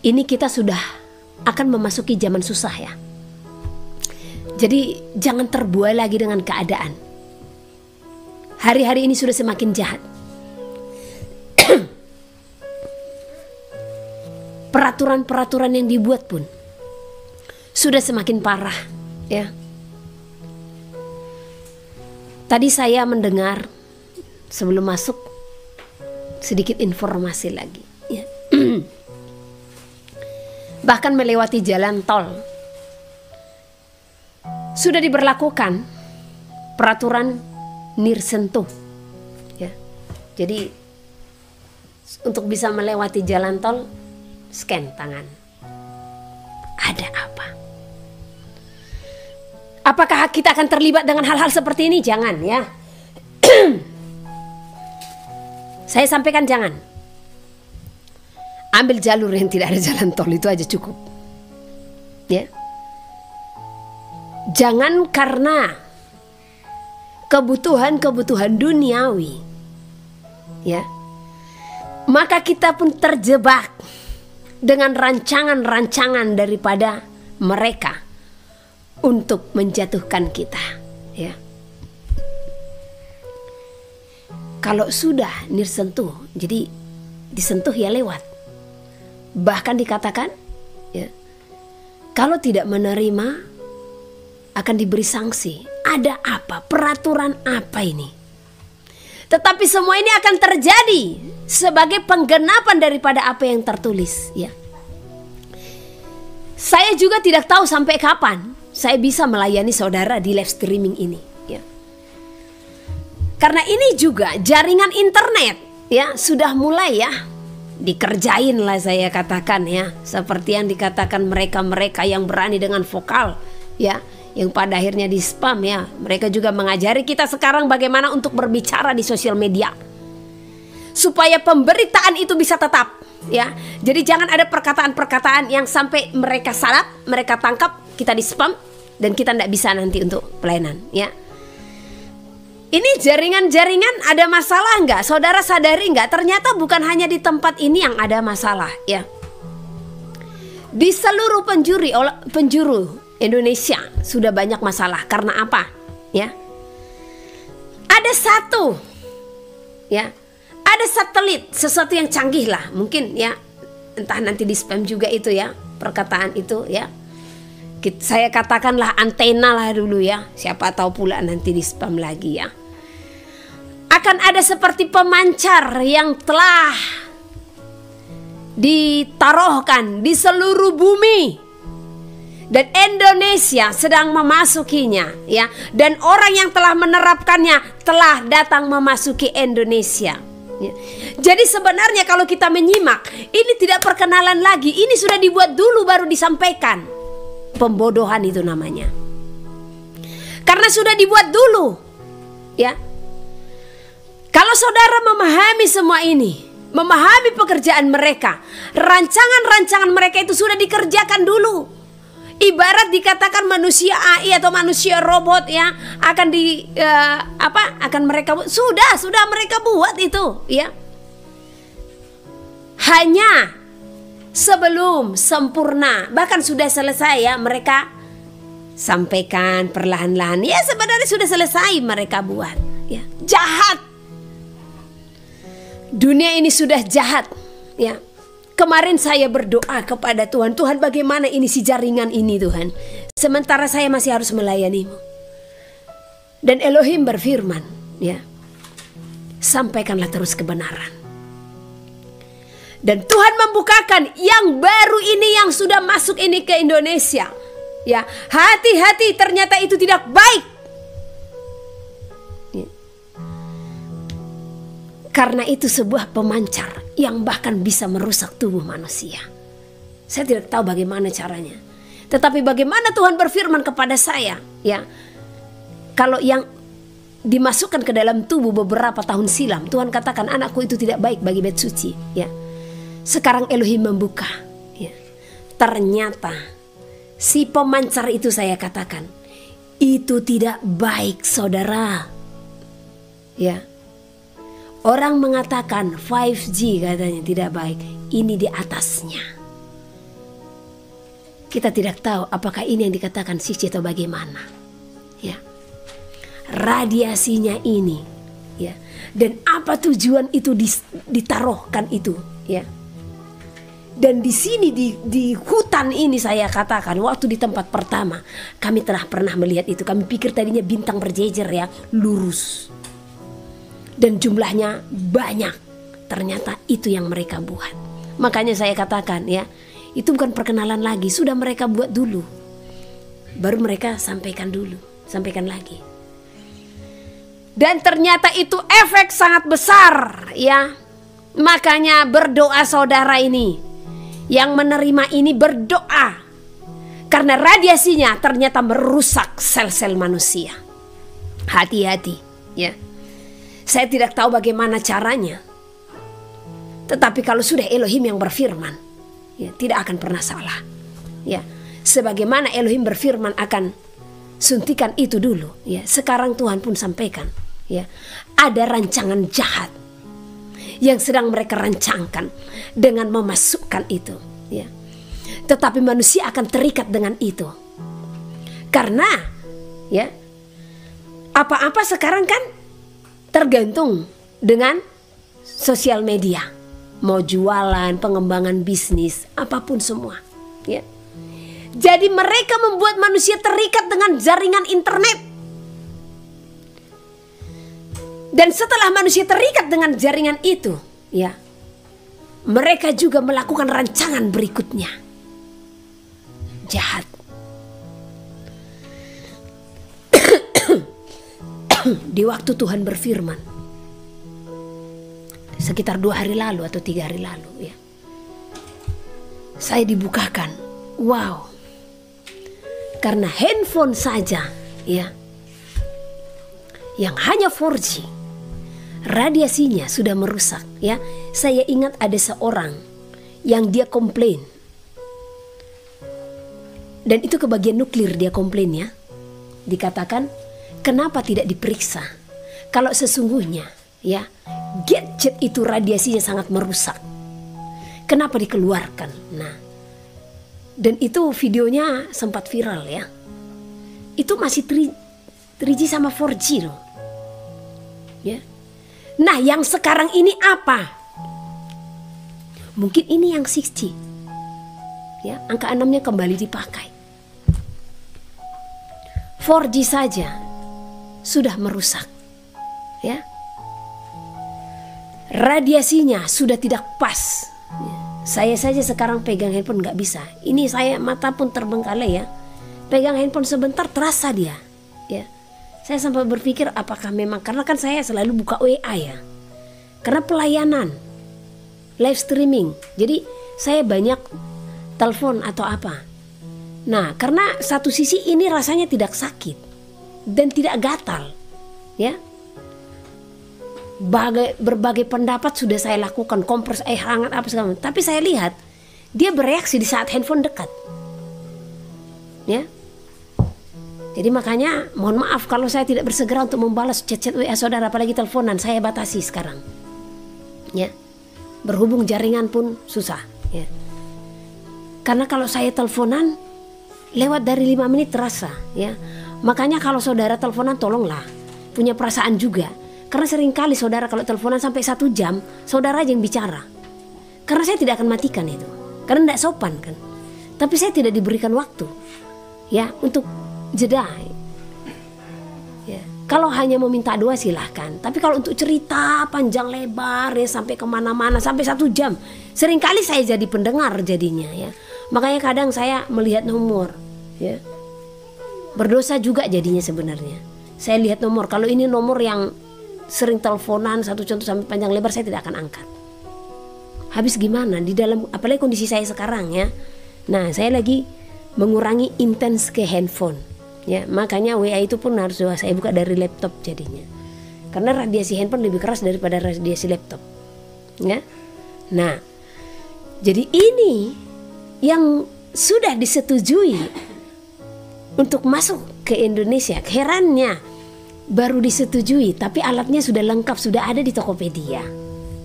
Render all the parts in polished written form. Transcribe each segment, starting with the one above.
ini kita sudah akan memasuki zaman susah ya. Jadi jangan terbuai lagi dengan keadaan. Hari-hari ini sudah semakin jahat. Peraturan-peraturan yang dibuat pun sudah semakin parah ya. Tadi saya mendengar sebelum masuk sedikit informasi lagi ya. Bahkan melewati jalan tol sudah diberlakukan peraturan nirsentuh ya. Jadi untuk bisa melewati jalan tol scan tangan. Ada apa? Apakah kita akan terlibat dengan hal-hal seperti ini? Jangan ya. Saya sampaikan jangan. Ambil jalur yang tidak ada jalan tol, itu aja cukup. Ya. Jangan karena kebutuhan-kebutuhan duniawi ya, maka kita pun terjebak dengan rancangan-rancangan daripada mereka untuk menjatuhkan kita ya. Kalau sudah nirsentuh, jadi disentuh ya lewat. Bahkan dikatakan ya, kalau tidak menerima akan diberi sanksi. Ada apa? Peraturan apa ini? Tetapi semua ini akan terjadi sebagai penggenapan daripada apa yang tertulis ya. Saya juga tidak tahu sampai kapan saya bisa melayani saudara di live streaming ini ya. Karena ini juga jaringan internet ya sudah mulai ya dikerjain lah, saya katakan ya, seperti yang dikatakan mereka-mereka yang berani dengan vokal ya, yang pada akhirnya di spam ya. Mereka juga mengajari kita sekarang bagaimana untuk berbicara di sosial media supaya pemberitaan itu bisa tetap ya. Jadi jangan ada perkataan-perkataan yang sampai mereka salah, mereka tangkap, kita di spam dan kita tidak bisa nanti untuk pelayanan ya. Ini jaringan-jaringan ada masalah nggak? Saudara sadari nggak? Ternyata bukan hanya di tempat ini yang ada masalah ya. Di seluruh penjuru Indonesia sudah banyak masalah. Karena apa? Ya. Ada satu ya. Ada satelit, sesuatu yang canggih lah. Mungkin ya, entah nanti di spam juga itu ya, perkataan itu ya. Saya katakanlah antena lah dulu ya. Siapa tahu pula nanti di spam lagi ya. Akan ada seperti pemancar yang telah ditaruhkan di seluruh bumi. Dan Indonesia sedang memasukinya ya. Dan orang yang telah menerapkannya telah datang memasuki Indonesia ya. Jadi sebenarnya kalau kita menyimak, ini tidak perkenalan lagi. Ini sudah dibuat dulu baru disampaikan. Pembodohan itu namanya. Karena sudah dibuat dulu ya. Kalau saudara memahami semua ini, memahami pekerjaan mereka, rancangan-rancangan mereka itu sudah dikerjakan dulu. Ibarat dikatakan manusia AI atau manusia robot ya, akan akan mereka sudah mereka buat itu ya. Hanya sebelum sempurna, bahkan sudah selesai ya, mereka sampaikan perlahan-lahan. Ya sebenarnya sudah selesai mereka buat ya. Jahat. Dunia ini sudah jahat ya. Kemarin saya berdoa kepada Tuhan, Tuhan bagaimana ini si jaringan ini Tuhan, sementara saya masih harus melayanimu. Dan Elohim berfirman ya, sampaikanlah terus kebenaran. Dan Tuhan membukakan yang baru ini, yang sudah masuk ini ke Indonesia ya. Hati-hati, ternyata itu tidak baik. Karena itu sebuah pemancar yang bahkan bisa merusak tubuh manusia. Saya tidak tahu bagaimana caranya. Tetapi bagaimana Tuhan berfirman kepada saya ya. Kalau yang dimasukkan ke dalam tubuh beberapa tahun silam, Tuhan katakan anakku itu tidak baik bagi bait suci ya. Sekarang Elohim membuka ya. Ternyata si pemancar itu, saya katakan, itu tidak baik saudara ya. Orang mengatakan 5G katanya tidak baik. Ini di atasnya. kita tidak tahu apakah ini yang dikatakan 6G atau bagaimana. Ya. Radiasinya ini, ya. Dan apa tujuan itu ditaruhkan itu, ya. Dan di sini di hutan ini saya katakan, waktu di tempat pertama kami telah pernah melihat itu. Kami pikir tadinya bintang berjejer ya, lurus. Dan jumlahnya banyak. Ternyata itu yang mereka buat. Makanya saya katakan ya, itu bukan perkenalan lagi, sudah mereka buat dulu. Baru mereka sampaikan dulu, sampaikan lagi. Dan ternyata itu efek sangat besar ya. Makanya berdoa saudara ini, yang menerima ini berdoa, karena radiasinya ternyata merusak sel-sel manusia. Hati-hati ya. Saya tidak tahu bagaimana caranya. Tetapi kalau sudah Elohim yang berfirman, ya, tidak akan pernah salah. Ya, sebagaimana Elohim berfirman akan suntikan itu dulu, ya. Sekarang Tuhan pun sampaikan, ya, ada rancangan jahat yang sedang mereka rancangkan dengan memasukkan itu, ya. Tetapi manusia akan terikat dengan itu. Karena ya, apa-apa sekarang kan tergantung dengan sosial media. Mau jualan, pengembangan bisnis, apapun semua, ya. Jadi mereka membuat manusia terikat dengan jaringan internet. Dan setelah manusia terikat dengan jaringan itu, ya, mereka juga melakukan rancangan berikutnya. Jahat. Di waktu Tuhan berfirman, sekitar 2 hari lalu atau 3 hari lalu, ya, saya dibukakan, wow, karena handphone saja, ya, yang hanya 4G, radiasinya sudah merusak, ya. Saya ingat ada seorang yang dia komplain, dan itu ke bagian nuklir dia komplain, ya. Dikatakan, kenapa tidak diperiksa kalau sesungguhnya, ya, gadget itu radiasinya sangat merusak, kenapa dikeluarkan? Nah, dan itu videonya sempat viral, ya. Itu masih 3G sama 4G loh, ya. Nah, yang sekarang ini apa? Mungkin ini yang 6G, ya, angka 6-nya kembali dipakai. 4G saja sudah merusak, ya. Radiasinya sudah tidak pas. Saya saja sekarang pegang handphone nggak bisa. Ini saya mata pun terbengkalai, ya. Pegang handphone sebentar terasa dia, ya. Saya sampai berpikir apakah memang, karena kan saya selalu buka WA, ya. Karena pelayanan live streaming. Jadi saya banyak telepon atau apa. Nah, karena satu sisi ini rasanya tidak sakit dan tidak gatal, ya. Berbagai pendapat sudah saya lakukan, kompres air hangat apa segala macam. Tapi saya lihat dia bereaksi di saat handphone dekat, ya. Jadi makanya mohon maaf kalau saya tidak bersegera untuk membalas chat-chat WA saudara, apalagi teleponan. Saya batasi sekarang, ya. Berhubung jaringan pun susah, ya. Karena kalau saya teleponan lewat dari 5 menit terasa, ya. Makanya kalau saudara teleponan tolonglah punya perasaan juga. Karena seringkali saudara kalau teleponan sampai 1 jam, saudara aja yang bicara. Karena saya tidak akan matikan itu, karena tidak sopan kan. Tapi saya tidak diberikan waktu, ya, untuk jeda. Ya. Kalau hanya meminta doa silahkan. Tapi kalau untuk cerita panjang lebar, ya, sampai kemana-mana, sampai 1 jam, seringkali saya jadi pendengar jadinya, ya. Makanya kadang saya melihat nomor, ya. Berdosa juga jadinya sebenarnya. Saya lihat nomor, kalau ini nomor yang sering teleponan, satu contoh sampai panjang lebar, saya tidak akan angkat. Habis gimana di dalam, apalagi kondisi saya sekarang, ya. Nah, saya lagi mengurangi intens ke handphone, ya. Makanya WA itu pun harus saya buka dari laptop jadinya. Karena radiasi handphone lebih keras daripada radiasi laptop, ya. Nah, jadi ini yang sudah disetujui untuk masuk ke Indonesia. Herannya baru disetujui, tapi alatnya sudah lengkap, sudah ada di Tokopedia.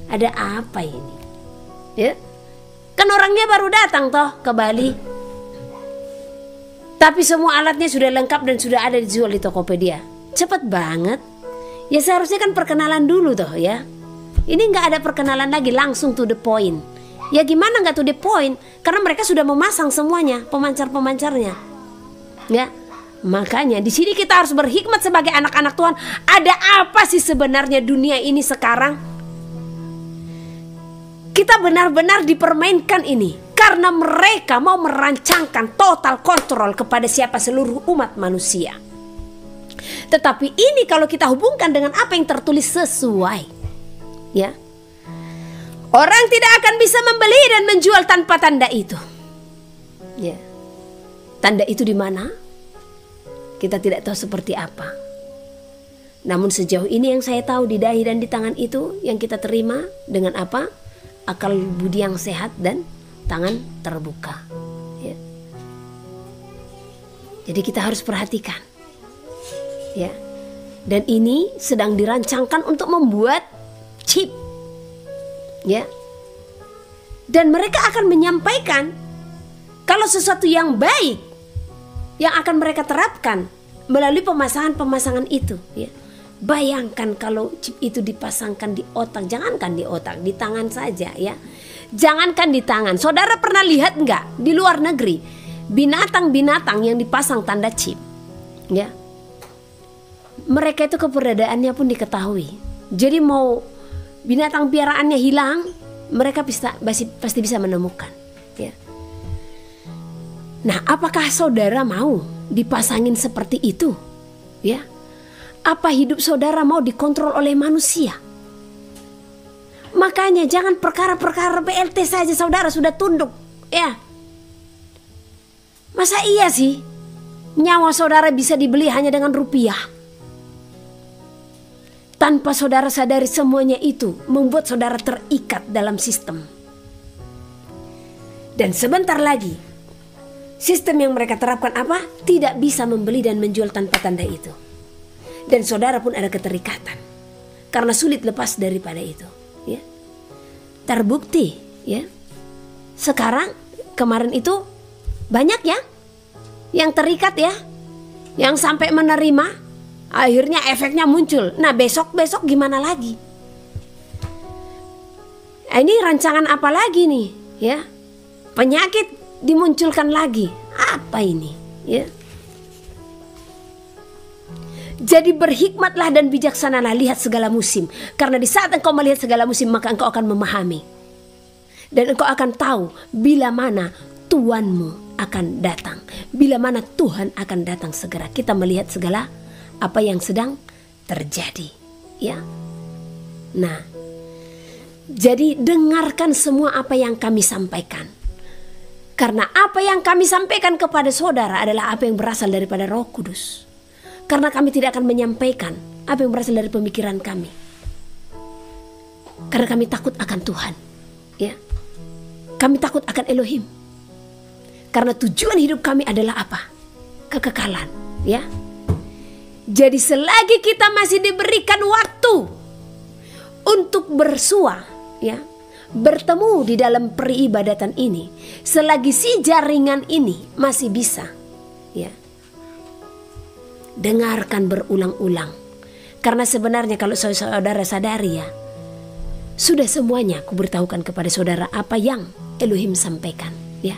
Ada apa ini? Ya, kan orangnya baru datang toh ke Bali. Tapi semua alatnya sudah lengkap dan sudah ada dijual di Tokopedia. Cepat banget. Ya seharusnya kan perkenalan dulu toh ya. Ini nggak ada perkenalan lagi, langsung to the point. Ya gimana nggak to the point? Karena mereka sudah memasang semuanya, pemancar-pemancarnya. Ya, makanya di sini kita harus berhikmat sebagai anak-anak Tuhan. Ada apa sih sebenarnya dunia ini sekarang? Kita benar-benar dipermainkan ini karena mereka mau merancangkan total kontrol kepada siapa seluruh umat manusia. Tetapi ini kalau kita hubungkan dengan apa yang tertulis sesuai, ya, orang tidak akan bisa membeli dan menjual tanpa tanda itu. Ya, tanda itu di mana? Kita tidak tahu seperti apa. Namun sejauh ini yang saya tahu di dahi dan di tangan itu yang kita terima dengan apa? Akal budi yang sehat dan tangan terbuka. Ya. Jadi kita harus perhatikan. Ya. Dan ini sedang dirancangkan untuk membuat chip. Ya. Dan mereka akan menyampaikan kalau sesuatu yang baik yang akan mereka terapkan melalui pemasangan-pemasangan itu, ya. Bayangkan kalau chip itu dipasangkan di otak, jangankan di otak, di tangan saja ya. Jangankan di tangan. Saudara pernah lihat nggak di luar negeri binatang-binatang yang dipasang tanda chip? Ya. Mereka itu keberadaannya pun diketahui. Jadi mau binatang piaraannya hilang, mereka pasti bisa menemukan. Ya. Nah, apakah saudara mau dipasangin seperti itu? Ya. Apa hidup saudara mau dikontrol oleh manusia? Makanya jangan perkara-perkara BLT saja saudara sudah tunduk. Ya. Masa iya sih nyawa saudara bisa dibeli hanya dengan rupiah? Tanpa saudara sadari semuanya itu membuat saudara terikat dalam sistem. Dan sebentar lagi sistem yang mereka terapkan apa? Tidak bisa membeli dan menjual tanpa tanda itu. Dan saudara pun ada keterikatan karena sulit lepas daripada itu, ya. Terbukti, ya. Sekarang kemarin itu banyak ya yang terikat, ya, yang sampai menerima, akhirnya efeknya muncul. Nah, besok gimana lagi? Ini rancangan apa lagi nih, ya? Penyakit dimunculkan lagi. Apa ini, ya? Jadi berhikmatlah dan bijaksanalah, lihat segala musim. Karena di saat engkau melihat segala musim, maka engkau akan memahami. Dan engkau akan tahu bila mana Tuhanmu akan datang. Bila mana Tuhan akan datang segera. Kita melihat segala apa yang sedang terjadi. Ya. Nah, jadi dengarkan semua apa yang kami sampaikan. Karena apa yang kami sampaikan kepada saudara adalah apa yang berasal daripada Roh Kudus. Karena kami tidak akan menyampaikan apa yang berasal dari pemikiran kami. Karena kami takut akan Tuhan, ya. Kami takut akan Elohim. Karena tujuan hidup kami adalah apa? Kekekalan, ya. Jadi selagi kita masih diberikan waktu untuk bersua, ya, bertemu di dalam peribadatan ini, selagi si jaringan ini masih bisa, ya, dengarkan berulang-ulang. Karena sebenarnya kalau saudara sadari, ya, sudah semuanya aku beritahukan kepada saudara apa yang Elohim sampaikan, ya.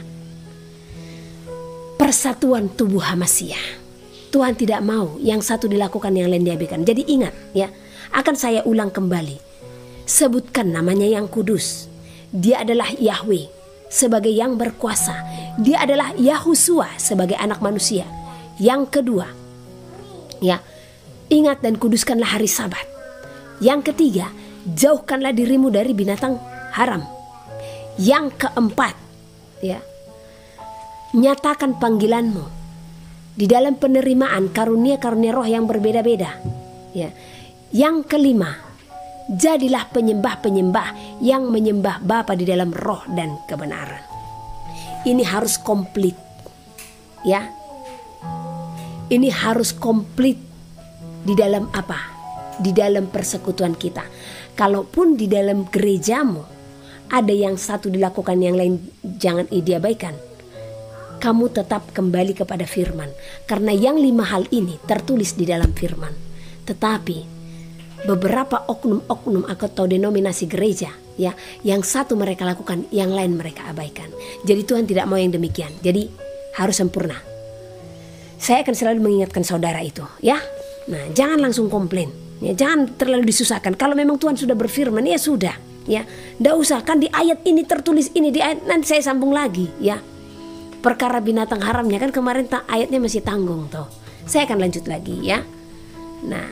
Persatuan tubuh Hamasiah. Tuhan tidak mau yang satu dilakukan yang lain diabaikan. Jadi ingat, ya, akan saya ulang kembali. Sebutkan namanya yang kudus. Dia adalah Yahweh sebagai yang berkuasa. Dia adalah Yahusua sebagai anak manusia. Yang kedua, ya, ingat dan kuduskanlah hari Sabat. Yang ketiga, jauhkanlah dirimu dari binatang haram. Yang keempat, ya, nyatakan panggilanmu di dalam penerimaan karunia-karunia roh yang berbeda-beda, ya. Yang kelima, jadilah penyembah-penyembah yang menyembah Bapa di dalam roh dan kebenaran. Ini harus komplit, ya. Ini harus komplit di dalam apa? Di dalam persekutuan kita. Kalaupun di dalam gerejamu ada yang satu dilakukan yang lain jangan diabaikan. kamu tetap kembali kepada firman. Karena yang 5 hal ini tertulis di dalam firman. Tetapi beberapa oknum-oknum atau denominasi gereja, ya, yang satu mereka lakukan, yang lain mereka abaikan. Jadi Tuhan tidak mau yang demikian. Jadi harus sempurna. Saya akan selalu mengingatkan saudara itu, ya. Nah, jangan langsung komplain, ya, jangan terlalu disusahkan. Kalau memang Tuhan sudah berfirman, ya sudah, ya. Nggak usah, kan di ayat ini tertulis ini, di ayat nanti saya sambung lagi, ya. Perkara binatang haramnya kan kemarin ayatnya masih tanggung toh. Saya akan lanjut lagi, ya. Nah,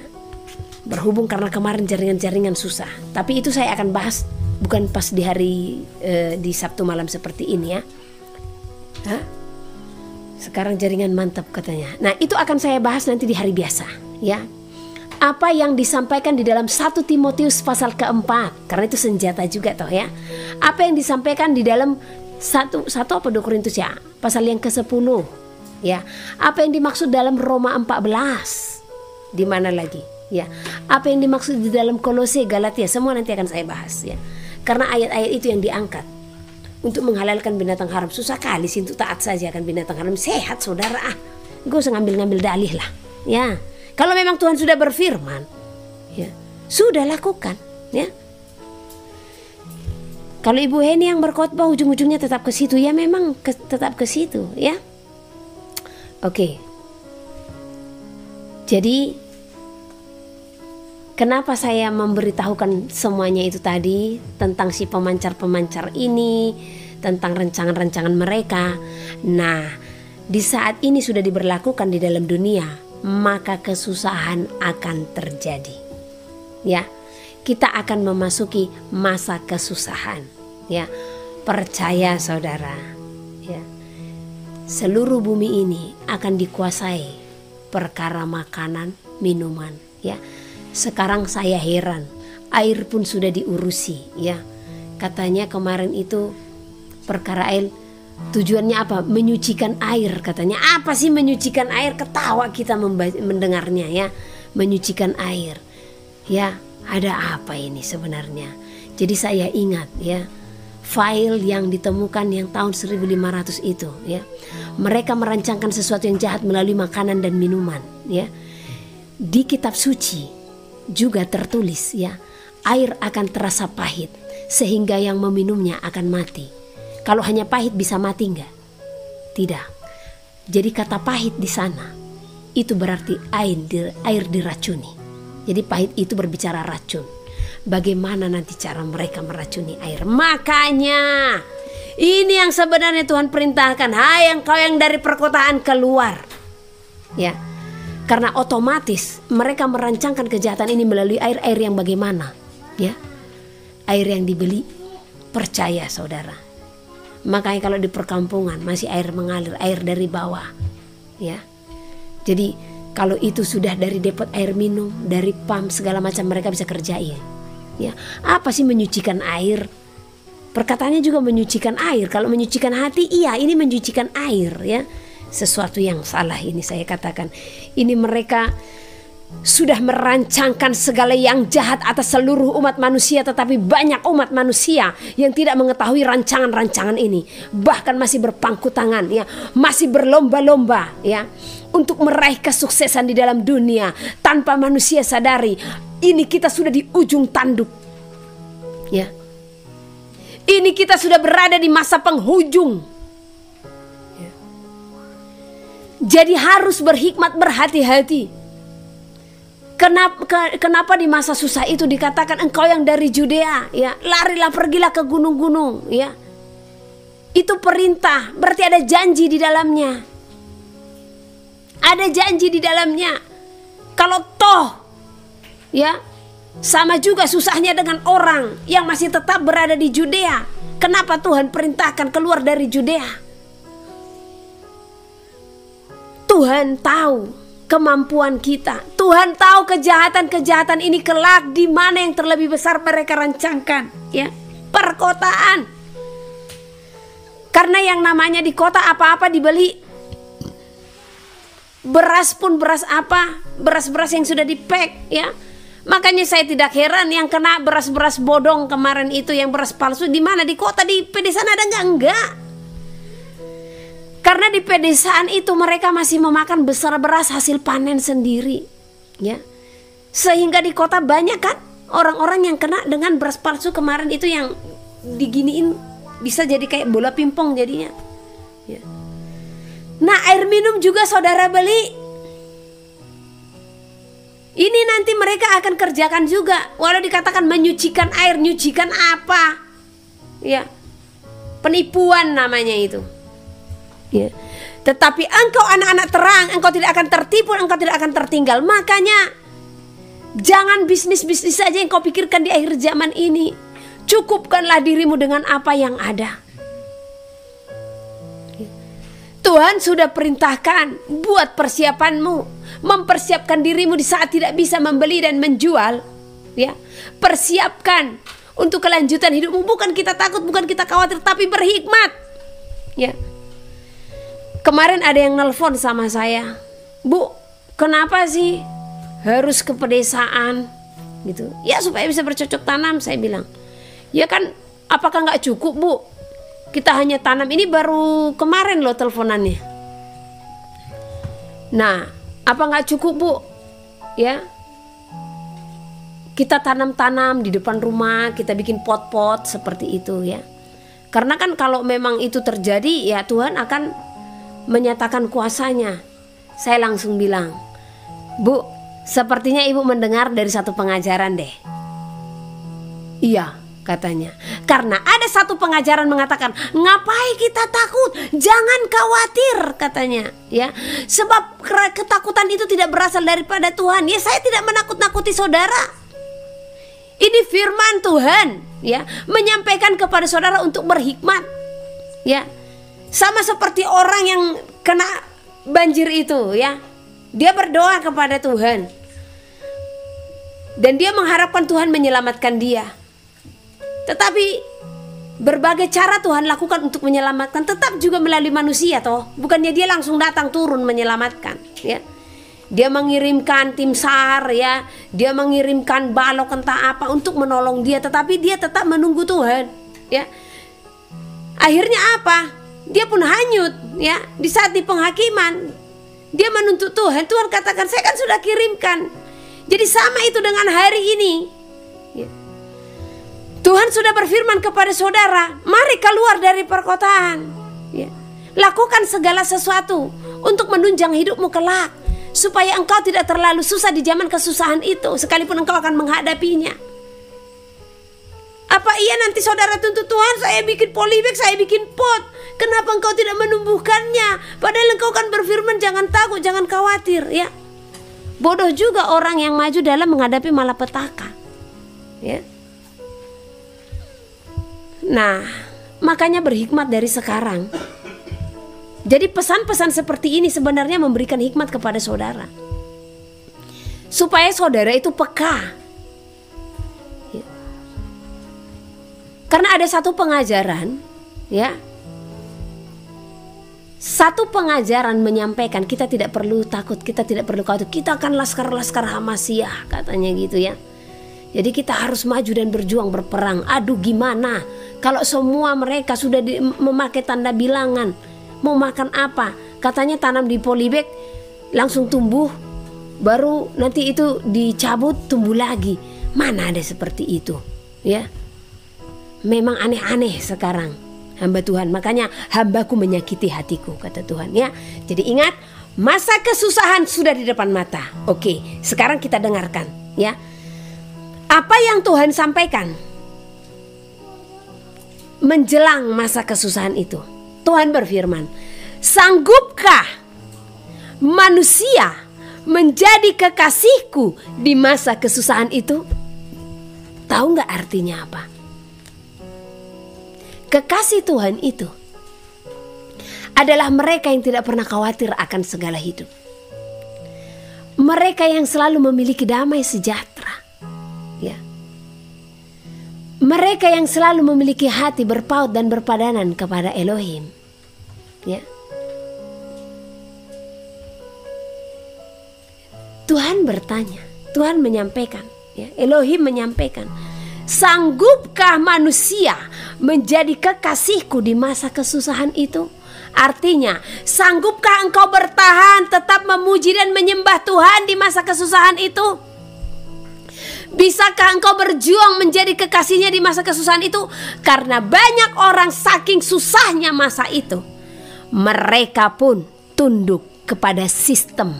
berhubung karena kemarin jaringan-jaringan susah, tapi itu saya akan bahas bukan pas di hari di Sabtu malam seperti ini, ya. Hah? Sekarang jaringan mantap katanya. Nah, itu akan saya bahas nanti di hari biasa, ya. Apa yang disampaikan di dalam 1 Timotius pasal ke-4, karena itu senjata juga toh, ya. Apa yang disampaikan di dalam 1 apa 2 Korintus, ya, pasal yang ke-10, ya. Apa yang dimaksud dalam Roma 14? Di mana lagi, ya. Apa yang dimaksud di dalam Kolose, Galatia, semua nanti akan saya bahas, ya. Karena ayat-ayat itu yang diangkat untuk menghalalkan binatang haram. Susah kali sih, untuk taat saja kan binatang haram. Sehat saudara, gak usah ngambil-ngambil dalih lah, ya. Kalau memang Tuhan sudah berfirman, ya, sudah lakukan, ya. Kalau Ibu Heni yang berkhotbah ujung-ujungnya tetap ke situ, ya memang tetap ke situ, ya. Oke. Jadi kenapa saya memberitahukan semuanya itu tadi tentang si pemancar-pemancar ini, tentang rencangan-rencangan mereka. Nah, di saat ini sudah diberlakukan di dalam dunia, maka kesusahan akan terjadi. Ya, kita akan memasuki masa kesusahan. Ya, percaya saudara. Ya, seluruh bumi ini akan dikuasai perkara makanan, minuman. Ya. Sekarang saya heran, air pun sudah diurusi, ya. Katanya kemarin itu perkara air, tujuannya apa? Menyucikan air katanya. Apa sih menyucikan air? Ketawa kita mendengarnya, ya. Menyucikan air. Ya, ada apa ini sebenarnya? Jadi saya ingat, ya, file yang ditemukan yang tahun 1500 itu, ya. Mereka merancangkan sesuatu yang jahat melalui makanan dan minuman, ya. Di kitab suci juga tertulis, ya, air akan terasa pahit sehingga yang meminumnya akan mati. Kalau hanya pahit bisa mati enggak? Tidak. Jadi kata pahit di sana itu berarti air diracuni. Jadi pahit itu berbicara racun. Bagaimana nanti cara mereka meracuni air? Makanya ini yang sebenarnya Tuhan perintahkan, hai engkau yang dari perkotaan keluar, ya. Karena otomatis mereka merancangkan kejahatan ini melalui air yang bagaimana, ya? Air yang dibeli. Percaya saudara. Makanya kalau di perkampungan masih air mengalir, air dari bawah, ya. Jadi kalau itu sudah dari depot air minum, dari pump segala macam mereka bisa kerjain, ya. Apa sih menyucikan air? Perkataannya juga menyucikan air. Kalau menyucikan hati, iya, ini menyucikan air, ya. Sesuatu yang salah ini saya katakan. Ini mereka sudah merancangkan segala yang jahat atas seluruh umat manusia, tetapi banyak umat manusia yang tidak mengetahui rancangan-rancangan ini. Bahkan masih berpangku tangan, ya, masih berlomba-lomba, ya, untuk meraih kesuksesan di dalam dunia tanpa manusia sadari. Ini kita sudah di ujung tanduk, ya. Ini kita sudah berada di masa penghujung. Jadi harus berhikmat, berhati-hati. Kenapa di masa susah itu dikatakan engkau yang dari Judea, ya, larilah, pergilah ke gunung-gunung, ya. Itu perintah, berarti ada janji di dalamnya. Ada janji di dalamnya. Kalau toh, ya, sama juga susahnya dengan orang yang masih tetap berada di Judea. Kenapa Tuhan perintahkan keluar dari Judea? Tuhan tahu kemampuan kita. Tuhan tahu kejahatan-kejahatan ini kelak di mana yang terlebih besar mereka rancangkan, ya. Perkotaan. Karena yang namanya di kota apa-apa dibeli. Beras pun beras apa? Beras-beras yang sudah di-pack, ya. Makanya saya tidak heran yang kena beras-beras bodong kemarin itu, yang beras palsu di mana? Di kota, di pedesaan ada enggak? Karena di pedesaan itu mereka masih memakan besar beras hasil panen sendiri, ya. Sehingga di kota banyak kan orang-orang yang kena dengan beras palsu kemarin itu, yang diginiin bisa jadi kayak bola pingpong jadinya, ya. Nah, air minum juga saudara beli. Ini nanti mereka akan kerjakan juga. Walau dikatakan menyucikan air, nyucikan apa? Ya, penipuan namanya itu. Ya. Tetapi engkau anak-anak terang, engkau tidak akan tertipu, engkau tidak akan tertinggal. Makanya jangan bisnis-bisnis saja yang kau pikirkan di akhir zaman ini. Cukupkanlah dirimu dengan apa yang ada. Tuhan sudah perintahkan, buat persiapanmu, mempersiapkan dirimu di saat tidak bisa membeli dan menjual, ya. Persiapkan untuk kelanjutan hidupmu. Bukan kita takut, bukan kita khawatir, tapi berhikmat, ya. Kemarin ada yang nelpon sama saya, Bu, kenapa sih harus ke pedesaan gitu? Ya supaya bisa bercocok tanam, saya bilang. Ya kan, apakah nggak cukup, Bu? Kita hanya tanam, ini baru kemarin loh teleponannya. Nah, apa nggak cukup, Bu? Ya, kita tanam-tanam di depan rumah, kita bikin pot-pot seperti itu, ya. Karena kan kalau memang itu terjadi, ya Tuhan akan menyatakan kuasanya. Saya langsung bilang, Bu, sepertinya Ibu mendengar dari satu pengajaran deh. Iya, katanya. Karena ada satu pengajaran mengatakan, ngapain kita takut? Jangan khawatir, katanya, ya. Sebab ketakutan itu tidak berasal daripada Tuhan. Ya, saya tidak menakut-nakuti saudara. Ini firman Tuhan, ya, menyampaikan kepada saudara untuk berhikmat, ya. Sama seperti orang yang kena banjir itu, ya. Dia berdoa kepada Tuhan dan dia mengharapkan Tuhan menyelamatkan dia. Tetapi berbagai cara Tuhan lakukan untuk menyelamatkan, tetap juga melalui manusia toh. Bukannya dia langsung datang turun menyelamatkan, ya. Dia mengirimkan tim SAR, ya. Dia mengirimkan balok entah apa untuk menolong dia, tetapi dia tetap menunggu Tuhan, ya. Akhirnya apa? Dia pun hanyut, ya. Di saat di penghakiman dia menuntut Tuhan. Tuhan katakan, saya kan sudah kirimkan. Jadi sama itu dengan hari ini, ya. Tuhan sudah berfirman kepada saudara, mari keluar dari perkotaan, ya. Lakukan segala sesuatu untuk menunjang hidupmu kelak, supaya engkau tidak terlalu susah di zaman kesusahan itu, sekalipun engkau akan menghadapinya. Apa iya nanti saudara tuntut Tuhan, saya bikin polybag, saya bikin pot, kenapa engkau tidak menumbuhkannya? Padahal engkau kan berfirman jangan takut, jangan khawatir, ya. Bodoh juga orang yang maju dalam menghadapi malapetaka, ya. Nah, makanya berhikmat dari sekarang. Jadi pesan-pesan seperti ini sebenarnya memberikan hikmat kepada saudara, supaya saudara itu peka. Karena ada satu pengajaran, ya. Satu pengajaran menyampaikan kita tidak perlu takut, kita tidak perlu khawatir. Kita akan laskar-laskar Hamasyah, katanya gitu, ya. Jadi kita harus maju dan berjuang berperang. Aduh gimana kalau semua mereka sudah memakai tanda bilangan, mau makan apa? Katanya tanam di polybag langsung tumbuh, baru nanti itu dicabut tumbuh lagi. Mana ada seperti itu, ya. Memang aneh-aneh sekarang hamba Tuhan. Makanya hambaku menyakiti hatiku, kata Tuhan, ya. Jadi ingat, masa kesusahan sudah di depan mata. Oke, sekarang kita dengarkan, ya. Apa yang Tuhan sampaikan menjelang masa kesusahan itu. Tuhan berfirman, sanggupkah manusia menjadi kekasihku di masa kesusahan itu? Tahu nggak artinya apa? Kekasih Tuhan itu adalah mereka yang tidak pernah khawatir akan segala hidup. Mereka yang selalu memiliki damai sejahtera, ya. Mereka yang selalu memiliki hati berpaut dan berpadanan kepada Elohim, ya. Tuhan bertanya, Tuhan menyampaikan, ya. Elohim menyampaikan, sanggupkah manusia menjadi kekasihku di masa kesusahan itu? Artinya, sanggupkah engkau bertahan tetap memuji dan menyembah Tuhan di masa kesusahan itu? Bisakah engkau berjuang menjadi kekasihnya di masa kesusahan itu? Karena banyak orang saking susahnya masa itu, mereka pun tunduk kepada sistem,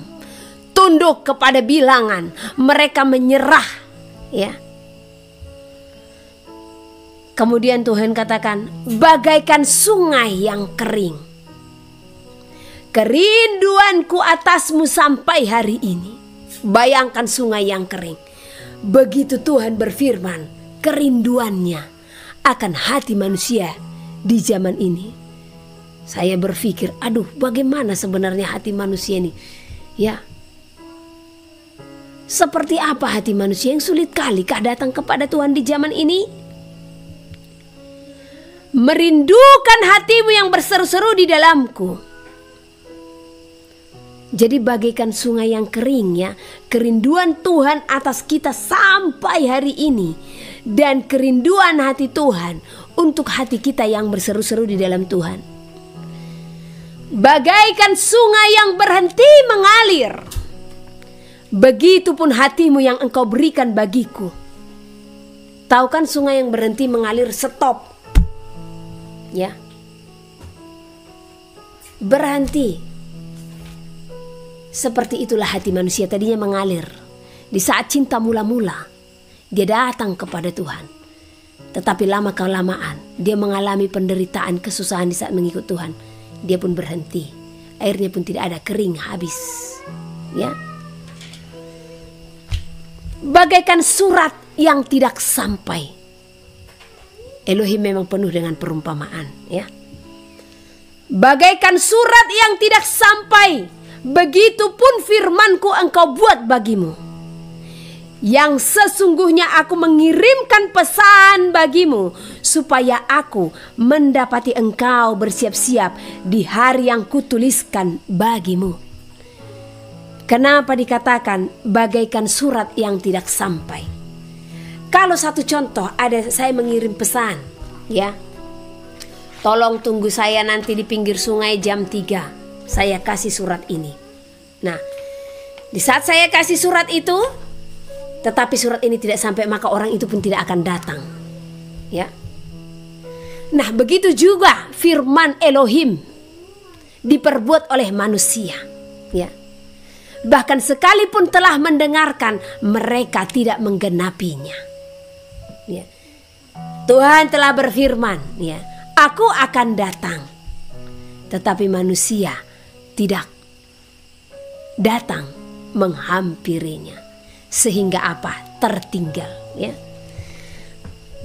tunduk kepada bilangan, mereka menyerah, ya. Kemudian Tuhan katakan, bagaikan sungai yang kering, kerinduanku atasmu sampai hari ini. Bayangkan sungai yang kering. Begitu Tuhan berfirman, kerinduannya akan hati manusia di zaman ini. Saya berpikir, aduh, bagaimana sebenarnya hati manusia ini? Ya, seperti apa hati manusia yang sulit kalikah datang kepada Tuhan di zaman ini? Merindukan hatimu yang berseru-seru di dalamku. Jadi bagaikan sungai yang kering, ya, kerinduan Tuhan atas kita sampai hari ini, dan kerinduan hati Tuhan untuk hati kita yang berseru-seru di dalam Tuhan. Bagaikan sungai yang berhenti mengalir, begitupun hatimu yang engkau berikan bagiku. Tahu kan sungai yang berhenti mengalir, stop, ya, berhenti. Seperti itulah hati manusia tadinya mengalir. Di saat cinta mula-mula, dia datang kepada Tuhan. Tetapi lama kelamaan dia mengalami penderitaan, kesusahan di saat mengikut Tuhan. Dia pun berhenti. Airnya pun tidak ada, kering, habis. Ya. Bagaikan surat yang tidak sampai. Elohim memang penuh dengan perumpamaan, ya. Bagaikan surat yang tidak sampai, begitupun firmanku engkau buat bagimu, yang sesungguhnya aku mengirimkan pesan bagimu, supaya aku mendapati engkau bersiap-siap di hari yang kutuliskan bagimu. Kenapa dikatakan bagaikan surat yang tidak sampai? Kalau satu contoh, ada saya mengirim pesan, ya, tolong tunggu saya nanti di pinggir sungai jam 3. Saya kasih surat ini. Nah, di saat saya kasih surat itu, tetapi surat ini tidak sampai, maka orang itu pun tidak akan datang. Ya. Nah, begitu juga firman Elohim diperbuat oleh manusia. Ya. Bahkan sekalipun telah mendengarkan, mereka tidak menggenapinya. Ya. Tuhan telah berfirman, ya, aku akan datang. Tetapi manusia tidak datang menghampirinya, sehingga apa? Tertinggal, ya.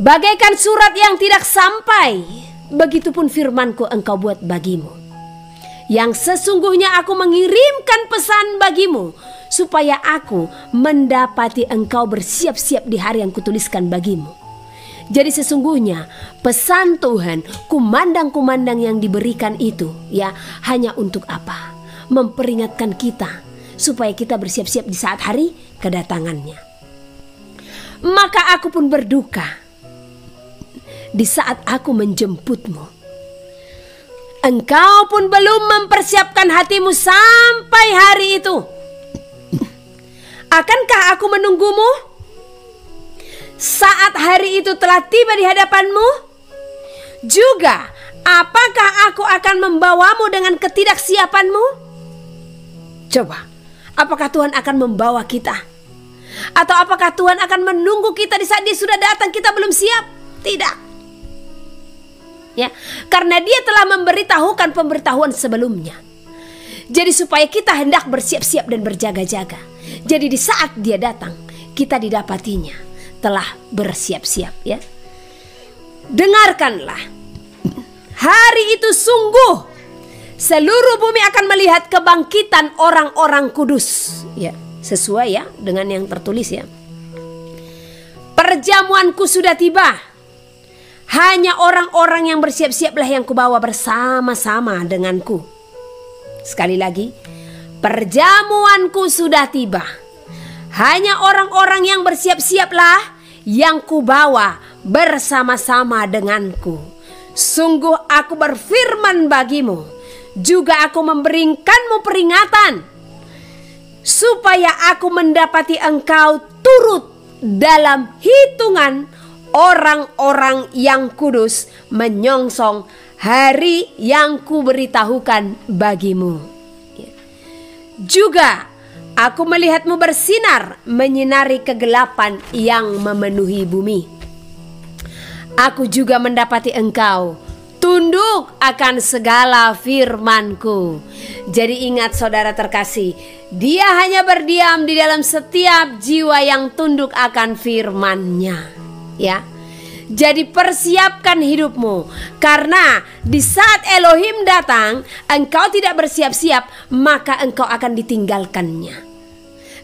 Bagaikan surat yang tidak sampai, begitupun firmanku engkau buat bagimu, yang sesungguhnya aku mengirimkan pesan bagimu, supaya aku mendapati engkau bersiap-siap di hari yang kutuliskan bagimu. Jadi sesungguhnya pesan Tuhan, kumandang-kumandang yang diberikan itu, ya, hanya untuk apa? Memperingatkan kita supaya kita bersiap-siap di saat hari kedatangannya. Maka aku pun berduka di saat aku menjemputmu. Engkau pun belum mempersiapkan hatimu sampai hari itu. Akankah aku menunggumu saat hari itu telah tiba di hadapanmu? Juga, apakah aku akan membawamu dengan ketidaksiapanmu? Coba, apakah Tuhan akan membawa kita? Atau apakah Tuhan akan menunggu kita di saat Dia sudah datang kita belum siap? Tidak. Ya, karena Dia telah memberitahukan pemberitahuan sebelumnya. Jadi supaya kita hendak bersiap-siap dan berjaga-jaga. Jadi di saat Dia datang, kita didapatinya telah bersiap-siap, ya. Dengarkanlah, hari itu sungguh seluruh bumi akan melihat kebangkitan orang-orang kudus, ya, sesuai, ya, dengan yang tertulis, ya. Perjamuanku sudah tiba, hanya orang-orang yang bersiap-siaplah yang kubawa bersama-sama denganku. Sekali lagi, perjamuanku sudah tiba, hanya orang-orang yang bersiap-siaplah yang kubawa bersama-sama denganku. Sungguh aku berfirman bagimu, Juga aku memberikanmu peringatan, supaya aku mendapati engkau turut dalam hitungan orang-orang yang kudus, menyongsong hari yang kuberitahukan bagimu. Juga aku melihatmu bersinar, menyinari kegelapan yang memenuhi bumi. Aku juga mendapati engkau tunduk akan segala firman-Ku. Jadi ingat saudara terkasih, Dia hanya berdiam di dalam setiap jiwa yang tunduk akan firman-Nya. Ya. Jadi persiapkan hidupmu, karena di saat Elohim datang, engkau tidak bersiap-siap, maka engkau akan ditinggalkannya.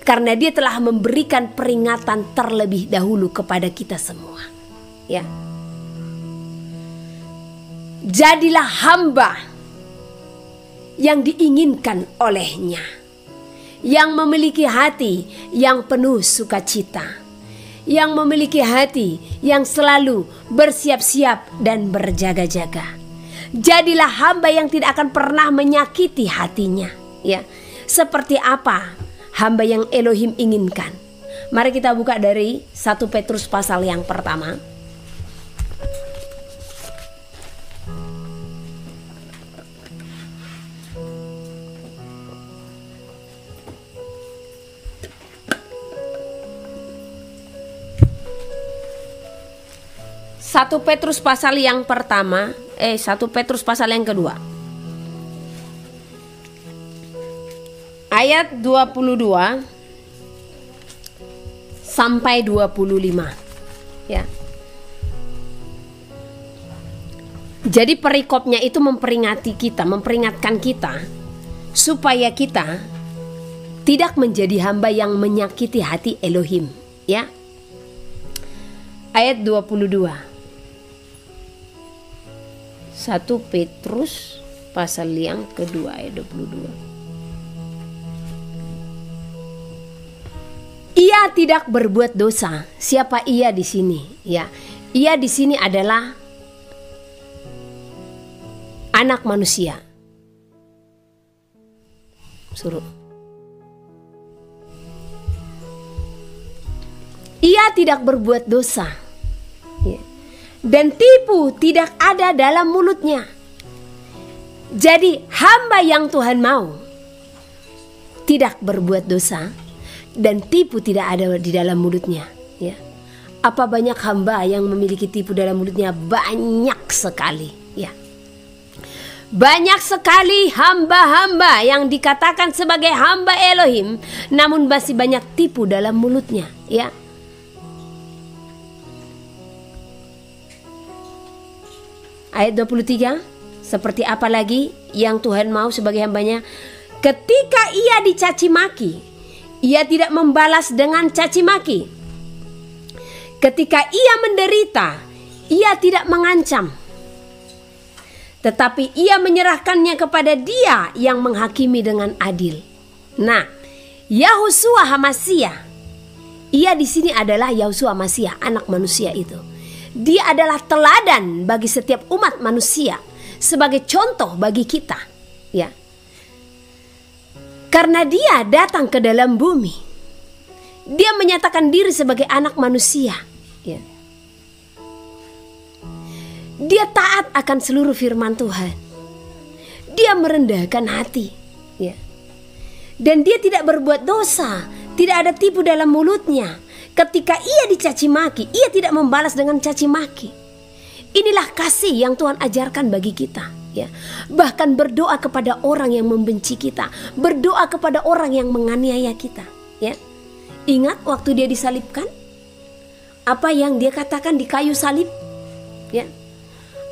Karena Dia telah memberikan peringatan terlebih dahulu kepada kita semua. Ya. Jadilah hamba yang diinginkan oleh-Nya, yang memiliki hati yang penuh sukacita, yang memiliki hati yang selalu bersiap-siap dan berjaga-jaga. Jadilah hamba yang tidak akan pernah menyakiti hatinya, ya. Seperti apa hamba yang Elohim inginkan? Mari kita buka dari 1 Petrus pasal yang pertama. 1 Petrus pasal yang pertama, 1 Petrus pasal yang kedua. Ayat 22 sampai 25. Ya. Jadi perikopnya itu memperingati kita, memperingatkan kita supaya kita tidak menjadi hamba yang menyakiti hati Elohim, ya. Ayat 22. 1 Petrus pasal yang kedua ayat 22. Ia tidak berbuat dosa. Siapa ia di sini? Ya, ia di sini adalah anak manusia. Suruh. Ia tidak berbuat dosa, ya. Dan tipu tidak ada dalam mulutnya. Jadi hamba yang Tuhan mau tidak berbuat dosa dan tipu tidak ada di dalam mulutnya, ya. Apa banyak hamba yang memiliki tipu dalam mulutnya? Banyak sekali, ya. Banyak sekali hamba-hamba yang dikatakan sebagai hamba Elohim, namun masih banyak tipu dalam mulutnya, ya. Ayat 23, seperti apa lagi yang Tuhan mau sebagai hambanya? Ketika ia dicaci maki, ia tidak membalas dengan caci maki. Ketika ia menderita, ia tidak mengancam, tetapi ia menyerahkannya kepada Dia yang menghakimi dengan adil. Nah, Yahushua HaMasyiah, ia di sini adalah Yahushua HaMasyiah, anak manusia itu. Dia adalah teladan bagi setiap umat manusia, sebagai contoh bagi kita, ya. Karena Dia datang ke dalam bumi, Dia menyatakan diri sebagai anak manusia, ya. Dia taat akan seluruh firman Tuhan. Dia merendahkan hati, ya. Dan Dia tidak berbuat dosa, tidak ada tipu dalam mulutnya. Ketika ia dicaci maki, ia tidak membalas dengan caci maki. Inilah kasih yang Tuhan ajarkan bagi kita, ya. Bahkan berdoa kepada orang yang membenci kita, berdoa kepada orang yang menganiaya kita, ya. Ingat waktu Dia disalibkan, apa yang Dia katakan di kayu salib, ya.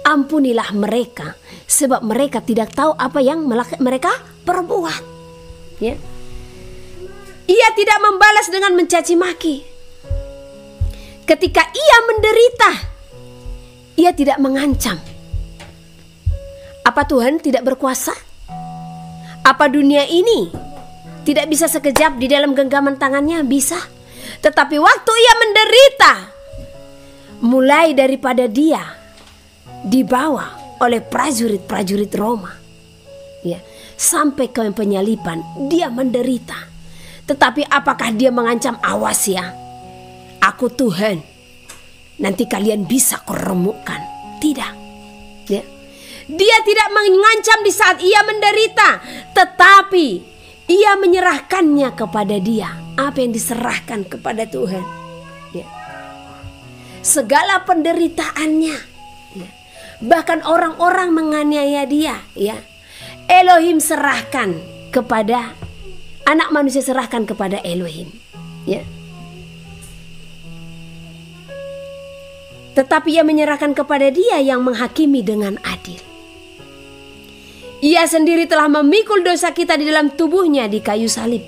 Ampunilah mereka, sebab mereka tidak tahu apa yang mereka perbuat, ya. Ia tidak membalas dengan mencaci maki. Ketika ia menderita, ia tidak mengancam. Apa Tuhan tidak berkuasa? Apa dunia ini tidak bisa sekejap di dalam genggaman tangannya? Bisa. Tetapi waktu ia menderita, mulai daripada Dia dibawa oleh prajurit-prajurit Roma, ya. sampai ke penyaliban, dia menderita. Tetapi apakah dia mengancam, awas ya, aku Tuhan, nanti kalian bisa kuremukkan? Tidak. Ya. Dia tidak mengancam di saat ia menderita, tetapi ia menyerahkannya kepada dia. Apa yang diserahkan kepada Tuhan? Ya. Segala penderitaannya, ya. Bahkan orang-orang menganiaya dia, ya. Elohim serahkan kepada anak manusia, serahkan kepada Elohim, ya. Tetapi ia menyerahkan kepada dia yang menghakimi dengan adil. Ia sendiri telah memikul dosa kita di dalam tubuhnya di kayu salib,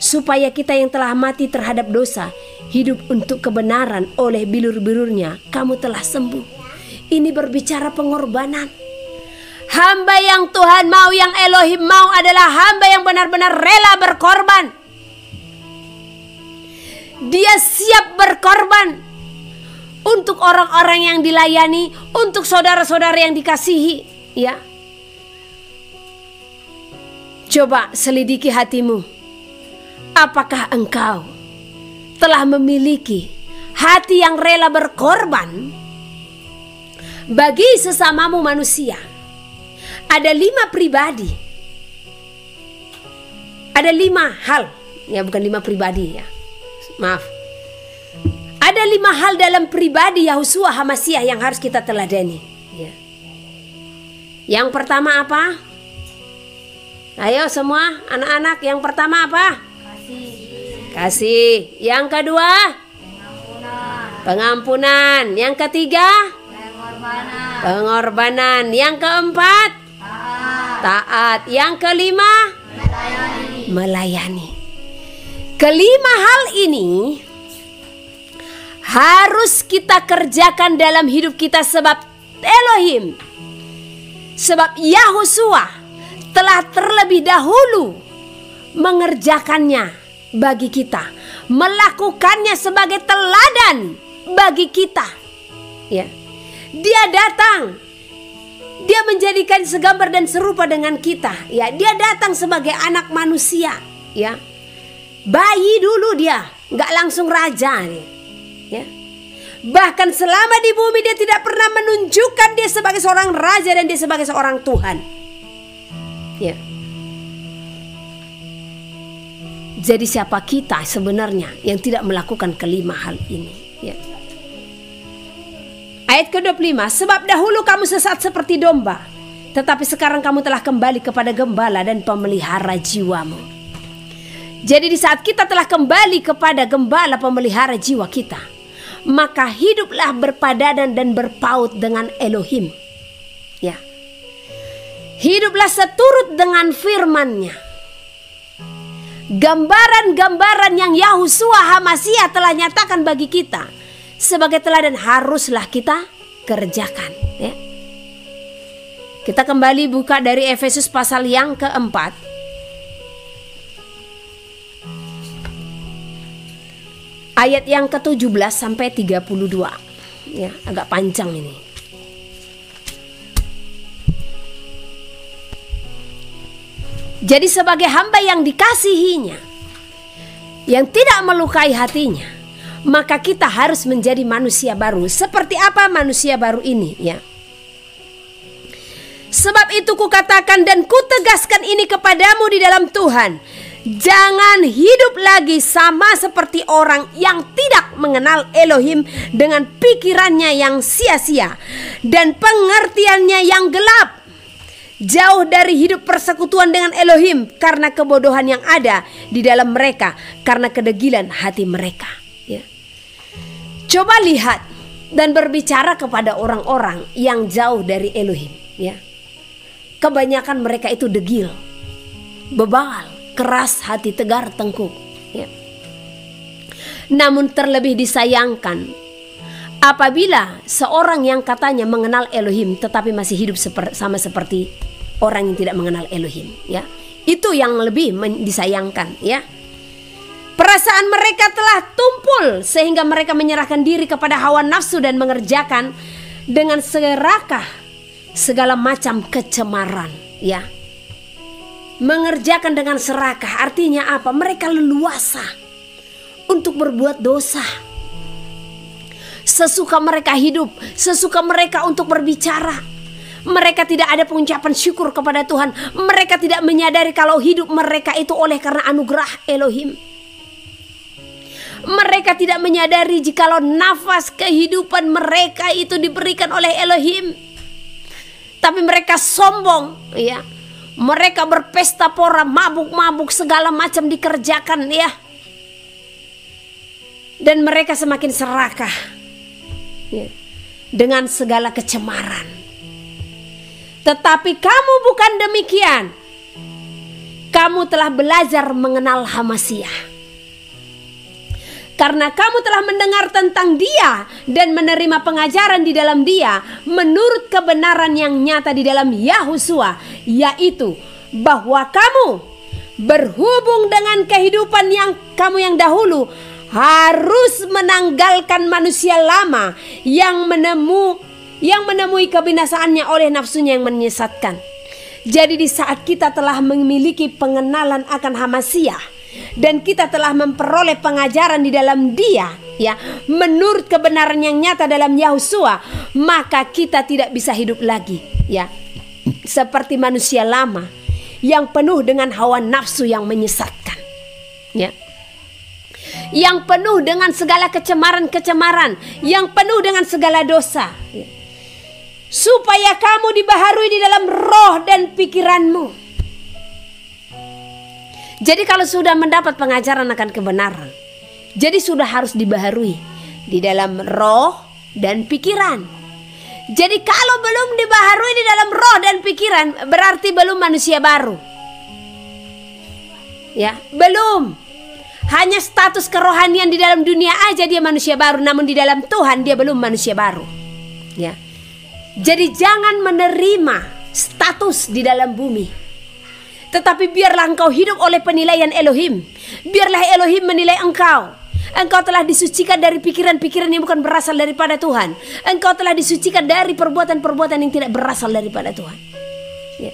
supaya kita yang telah mati terhadap dosa hidup untuk kebenaran. Oleh bilur-bilurnya kamu telah sembuh. Ini berbicara pengorbanan. Hamba yang Tuhan mau, yang Elohim mau, adalah hamba yang benar-benar rela berkorban. Dia siap berkorban untuk orang-orang yang dilayani, untuk saudara-saudara yang dikasihi, ya. Coba selidiki hatimu. Apakah engkau telah memiliki hati yang rela berkorban bagi sesamamu manusia? Ada 5 pribadi. Ada 5 hal. Ya, bukan 5 pribadi ya. Maaf. Ada 5 hal dalam pribadi Yahusua HaMasiah yang harus kita teladani. Ya. Yang pertama apa? Ayo semua anak-anak, yang pertama apa? Kasih. Yang kedua? Pengampunan. Yang ketiga? Pengorbanan. Yang keempat? Taat. Yang kelima? Melayani. Kelima hal ini harus kita kerjakan dalam hidup kita, sebab Elohim, sebab Yahusua telah terlebih dahulu mengerjakannya bagi kita, melakukannya sebagai teladan bagi kita. Ya. Dia datang, dia menjadikan segambar dan serupa dengan kita. Ya, dia datang sebagai anak manusia. Ya, bayi dulu dia, nggak langsung raja. Ya. Bahkan selama di bumi dia tidak pernah menunjukkan dia sebagai seorang raja dan dia sebagai seorang Tuhan. Ya. Jadi siapa kita sebenarnya yang tidak melakukan kelima hal ini? Ya. Ayat ke-25, sebab dahulu kamu sesat seperti domba, tetapi sekarang kamu telah kembali kepada gembala dan pemelihara jiwamu. Jadi di saat kita telah kembali kepada gembala pemelihara jiwa kita, maka hiduplah berpadanan dan berpaut dengan Elohim. Ya. Hiduplah seturut dengan firman-Nya. Gambaran-gambaran yang Yahusua HaMasiah telah nyatakan bagi kita sebagai teladan haruslah kita kerjakan. Ya. Kita kembali buka dari Efesus pasal yang keempat. Ayat yang ke-17 sampai 32. Ya, agak panjang ini. Jadi sebagai hamba yang dikasihinya, yang tidak melukai hatinya, maka kita harus menjadi manusia baru. Seperti apa manusia baru ini? Ya. Sebab itu kukatakan dan kutegaskan ini kepadamu di dalam Tuhan, jangan hidup lagi sama seperti orang yang tidak mengenal Elohim dengan pikirannya yang sia-sia dan pengertiannya yang gelap. Jauh dari hidup persekutuan dengan Elohim karena kebodohan yang ada di dalam mereka, karena kedegilan hati mereka. Ya. Coba lihat dan berbicara kepada orang-orang yang jauh dari Elohim. Ya. Kebanyakan mereka itu degil, bebal, keras hati, tegar tengkuk. Ya. Namun terlebih disayangkan apabila seorang yang katanya mengenal Elohim tetapi masih hidup sama seperti orang yang tidak mengenal Elohim. Ya, itu yang lebih disayangkan. Ya, perasaan mereka telah tumpul sehingga mereka menyerahkan diri kepada hawa nafsu dan mengerjakan dengan serakah segala macam kecemaran. Ya, mengerjakan dengan serakah. Artinya apa? Mereka leluasa untuk berbuat dosa. Sesuka mereka hidup, sesuka mereka untuk berbicara. Mereka tidak ada pengucapan syukur kepada Tuhan. Mereka tidak menyadari kalau hidup mereka itu oleh karena anugerah Elohim. Mereka tidak menyadari jikalau nafas kehidupan mereka itu diberikan oleh Elohim. Tapi mereka sombong, ya. Mereka berpesta pora, mabuk-mabuk, segala macam dikerjakan, ya. Dan mereka semakin serakah, ya, dengan segala kecemaran. Tetapi kamu bukan demikian. Kamu telah belajar mengenal Hamasiah. Karena kamu telah mendengar tentang dia dan menerima pengajaran di dalam dia menurut kebenaran yang nyata di dalam Yahusua, yaitu bahwa kamu berhubung dengan kehidupan yang kamu yang dahulu harus menanggalkan manusia lama yang menemui kebinasaannya oleh nafsunya yang menyesatkan. Jadi di saat kita telah memiliki pengenalan akan Hamasiah dan kita telah memperoleh pengajaran di dalam dia, ya, menurut kebenaran yang nyata dalam Yahusua, maka kita tidak bisa hidup lagi, ya, seperti manusia lama yang penuh dengan hawa nafsu yang menyesatkan, ya, yang penuh dengan segala kecemaran-kecemaran, yang penuh dengan segala dosa, ya. Supaya kamu dibaharui di dalam roh dan pikiranmu. Jadi kalau sudah mendapat pengajaran akan kebenaran, jadi sudah harus dibaharui di dalam roh dan pikiran. Jadi kalau belum dibaharui di dalam roh dan pikiran, berarti belum manusia baru. Ya, belum. Hanya status kerohanian di dalam dunia aja dia manusia baru, namun di dalam Tuhan dia belum manusia baru. Ya. Jadi jangan menerima status di dalam bumi. Tetapi biarlah engkau hidup oleh penilaian Elohim. Biarlah Elohim menilai engkau. Engkau telah disucikan dari pikiran-pikiran yang bukan berasal daripada Tuhan. Engkau telah disucikan dari perbuatan-perbuatan yang tidak berasal daripada Tuhan, ya.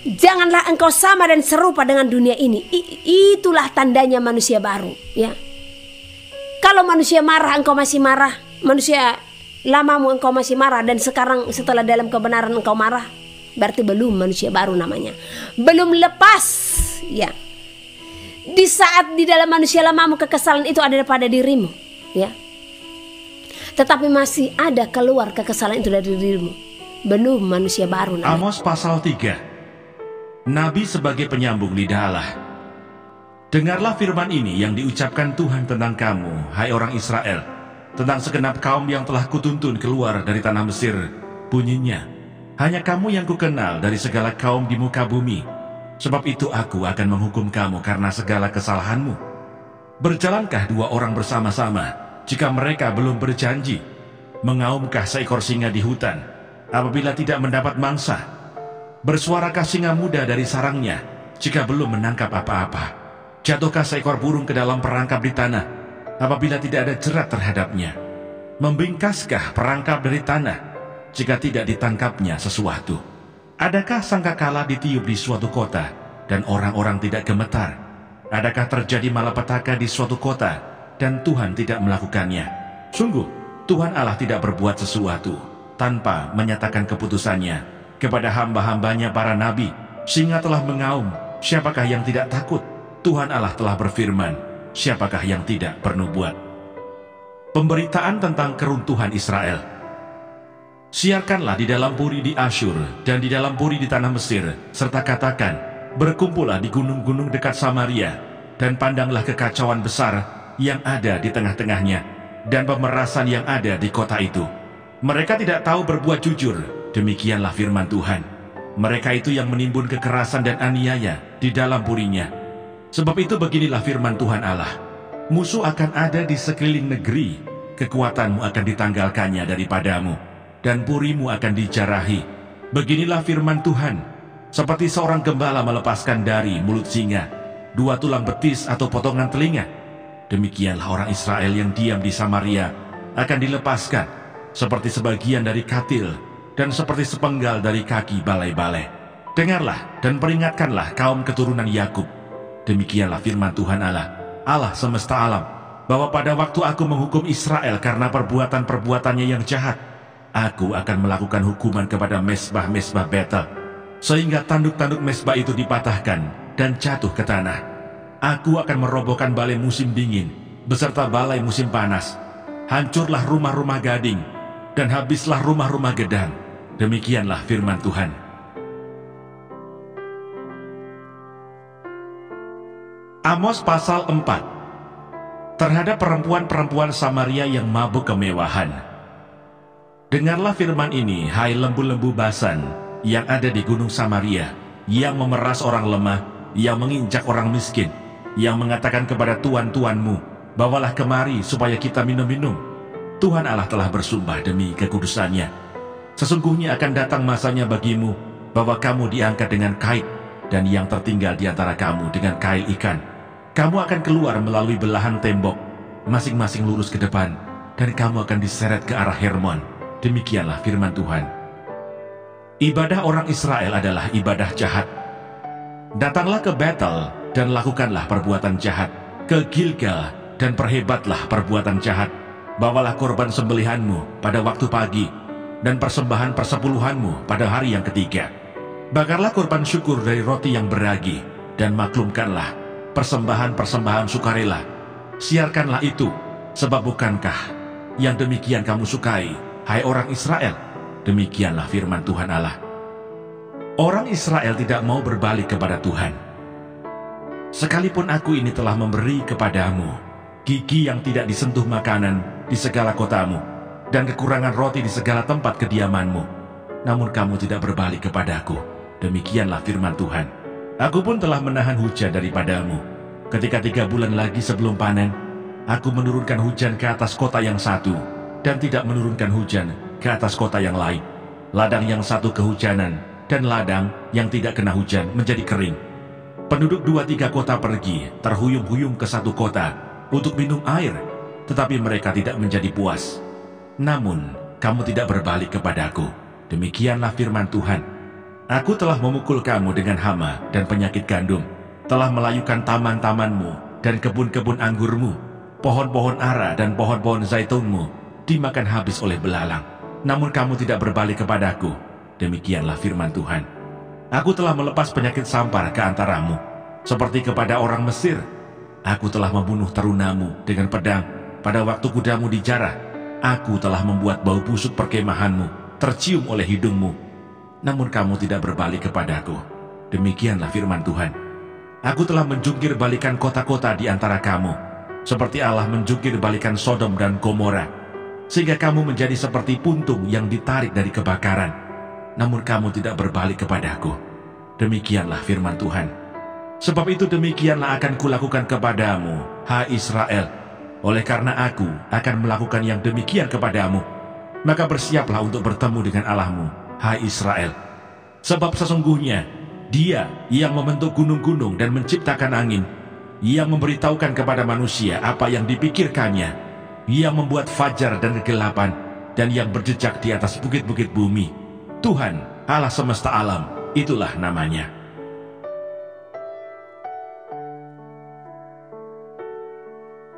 Janganlah engkau sama dan serupa dengan dunia ini. Itulah tandanya manusia baru, ya. Kalau manusia marah engkau masih marah, manusia lamamu engkau masih marah, dan sekarang setelah dalam kebenaran engkau marah, berarti belum manusia baru namanya. Belum lepas, ya. Di saat di dalam manusia lamamu kekesalan itu ada pada dirimu, ya. Tetapi masih ada keluar kekesalan itu dari dirimu. Belum manusia baru namanya. Amos pasal 3. Nabi sebagai penyambung lidah Allah. Dengarlah firman ini yang diucapkan Tuhan tentang kamu, hai orang Israel, tentang segenap kaum yang telah kutuntun keluar dari tanah Mesir. Bunyinya, hanya kamu yang kukenal dari segala kaum di muka bumi. Sebab itu aku akan menghukum kamu karena segala kesalahanmu. Berjalankah dua orang bersama-sama jika mereka belum berjanji? Mengaumkah seekor singa di hutan apabila tidak mendapat mangsa? Bersuarakah singa muda dari sarangnya jika belum menangkap apa-apa? Jatuhkah seekor burung ke dalam perangkap di tanah apabila tidak ada jerat terhadapnya? Membingkaskah perangkap dari tanah jika tidak ditangkapnya sesuatu? Adakah sangkakala ditiup di suatu kota dan orang-orang tidak gemetar? Adakah terjadi malapetaka di suatu kota dan Tuhan tidak melakukannya? Sungguh, Tuhan Allah tidak berbuat sesuatu tanpa menyatakan keputusannya kepada hamba-hambanya para nabi. Singa telah mengaum, siapakah yang tidak takut? Tuhan Allah telah berfirman, siapakah yang tidak bernubuat? Pemberitaan tentang keruntuhan Israel. Siarkanlah di dalam puri di Asyur dan di dalam puri di tanah Mesir, serta katakan, berkumpullah di gunung-gunung dekat Samaria, dan pandanglah kekacauan besar yang ada di tengah-tengahnya, dan pemerasan yang ada di kota itu. Mereka tidak tahu berbuat jujur, demikianlah firman Tuhan. Mereka itu yang menimbun kekerasan dan aniaya di dalam purinya. Sebab itu beginilah firman Tuhan Allah, musuh akan ada di sekeliling negeri, kekuatanmu akan ditanggalkannya daripadamu, dan purimu akan dijarahi. Beginilah firman Tuhan, seperti seorang gembala melepaskan dari mulut singa 2 tulang betis atau potongan telinga, demikianlah orang Israel yang diam di Samaria akan dilepaskan, seperti sebagian dari katil dan seperti sepenggal dari kaki balai-balai. Dengarlah dan peringatkanlah kaum keturunan Yakub. Demikianlah firman Tuhan Allah, Allah semesta alam, bahwa pada waktu aku menghukum Israel karena perbuatan-perbuatannya yang jahat, aku akan melakukan hukuman kepada mesbah-mesbah Betel, sehingga tanduk-tanduk mesbah itu dipatahkan dan jatuh ke tanah. Aku akan merobohkan balai musim dingin beserta balai musim panas. Hancurlah rumah-rumah gading dan habislah rumah-rumah gedang. Demikianlah firman Tuhan. Amos pasal 4. Terhadap perempuan-perempuan Samaria yang mabuk kemewahan. Dengarlah firman ini, hai lembu-lembu Basan yang ada di gunung Samaria, yang memeras orang lemah, yang menginjak orang miskin, yang mengatakan kepada tuan-tuanmu, bawalah kemari supaya kita minum-minum. Tuhan Allah telah bersumpah demi kekudusannya, sesungguhnya akan datang masanya bagimu, bahwa kamu diangkat dengan kait, dan yang tertinggal di antara kamu dengan kail ikan. Kamu akan keluar melalui belahan tembok, masing-masing lurus ke depan, dan kamu akan diseret ke arah Hermon. Demikianlah firman Tuhan. Ibadah orang Israel adalah ibadah jahat. Datanglah ke Betel dan lakukanlah perbuatan jahat, ke Gilgal dan perhebatlah perbuatan jahat. Bawalah korban sembelihanmu pada waktu pagi, dan persembahan persepuluhanmu pada hari yang ketiga. Bakarlah korban syukur dari roti yang beragi, dan maklumkanlah persembahan-persembahan sukarela. Siarkanlah itu, sebab bukankah yang demikian kamu sukai, hai orang Israel? Demikianlah firman Tuhan Allah. Orang Israel tidak mau berbalik kepada Tuhan. Sekalipun aku ini telah memberi kepadamu gigi yang tidak disentuh makanan di segala kotamu, dan kekurangan roti di segala tempat kediamanmu, namun kamu tidak berbalik kepadaku. Demikianlah firman Tuhan. Aku pun telah menahan hujan daripadamu. Ketika 3 bulan lagi sebelum panen, aku menurunkan hujan ke atas kota yang satu, dan tidak menurunkan hujan ke atas kota yang lain. Ladang yang satu kehujanan, dan ladang yang tidak kena hujan menjadi kering. Penduduk 2-3 kota pergi, terhuyung-huyung ke satu kota, untuk minum air, tetapi mereka tidak menjadi puas. Namun, kamu tidak berbalik kepadaku. Demikianlah firman Tuhan. Aku telah memukul kamu dengan hama dan penyakit gandum, telah melayukan taman-tamanmu dan kebun-kebun anggurmu, pohon-pohon ara dan pohon-pohon zaitunmu dimakan habis oleh belalang. Namun kamu tidak berbalik kepadaku. Demikianlah firman Tuhan. Aku telah melepas penyakit sampar ke antaramu, seperti kepada orang Mesir. Aku telah membunuh terunamu dengan pedang pada waktu kudamu dijarah. Aku telah membuat bau busuk perkemahanmu tercium oleh hidungmu. Namun kamu tidak berbalik kepadaku. Demikianlah firman Tuhan. Aku telah menjungkir balikan kota-kota di antara kamu, seperti Allah menjungkir balikan Sodom dan Gomora, sehingga kamu menjadi seperti puntung yang ditarik dari kebakaran. Namun kamu tidak berbalik kepadaku. Demikianlah firman Tuhan. Sebab itu demikianlah akan kulakukan kepadamu, hai Israel. Oleh karena aku akan melakukan yang demikian kepadamu, maka bersiaplah untuk bertemu dengan Allahmu, hai Israel. Sebab sesungguhnya Dia yang membentuk gunung-gunung dan menciptakan angin, yang memberitahukan kepada manusia apa yang dipikirkannya, yang membuat fajar dan kegelapan, dan yang berjejak di atas bukit-bukit bumi. Tuhan, Allah semesta alam, itulah namanya.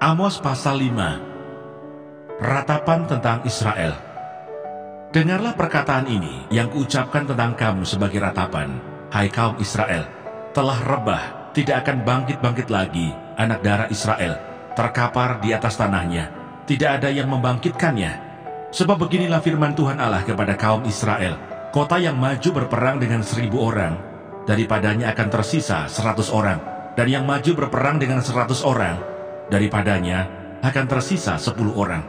Amos pasal 5. Ratapan tentang Israel. Dengarlah perkataan ini yang kuucapkan tentang kamu sebagai ratapan, hai kaum Israel. Telah rebah, tidak akan bangkit-bangkit lagi anak darah Israel, terkapar di atas tanahnya, tidak ada yang membangkitkannya. Sebab beginilah firman Tuhan Allah kepada kaum Israel, kota yang maju berperang dengan 1000 orang, daripadanya akan tersisa 100 orang, dan yang maju berperang dengan 100 orang, daripadanya akan tersisa 10 orang.